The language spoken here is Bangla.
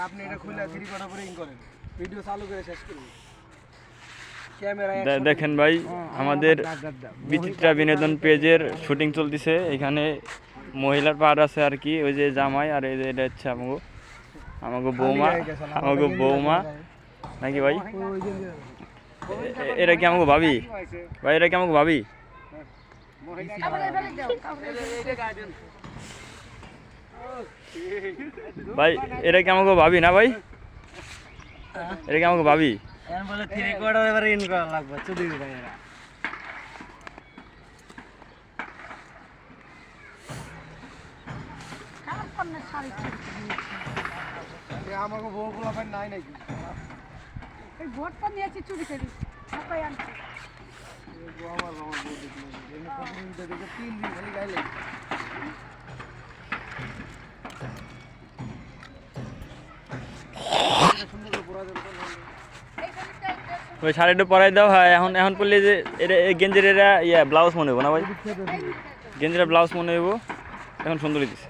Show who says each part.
Speaker 1: আপনি এটা খুলে 3 কোয়ার্টার করে ইন করেন, ভিডিও চালু করে শেষ করুন।
Speaker 2: দেখেন ভাই, আমাদের বিচিত্রা বিনোদন পেজের শুটিং চলতেছে। এখানে মহিলার পার্ট আছে আর কি, ওই যে জামাই, আর এই যে এটা হচ্ছে আমাকে বৌমা নাকি ভাই? এরা কি আমাকে ভাবি? ভাই এরা কি আমাকে ভাবি? ভাই এরা কি আমাকে ভাবি না ভাই? এরা কি আমাকে ভাবি?
Speaker 1: বলে 3 কোয়ার্টার এবারে ইন করা লাগবে চুদি ভাই। এরা আমাকে বউগুলো ভাই নাই নাকি?
Speaker 3: এই ভোটটা নিয়েছি চুরি করি সবাই আনছে।
Speaker 1: আমার বউ দেখলে এমনি কতদিন দেখে 3 দিন খালি গাইলে।
Speaker 2: ওই শাড়িটা পরাই দাও। হয় এখন পরলে যে এটা গেঞ্জির এরা ব্লাউজ মনে হইব না ভাই? গেঞ্জির ব্লাউজ মনে হইব, এখন সুন্দরই দিছে।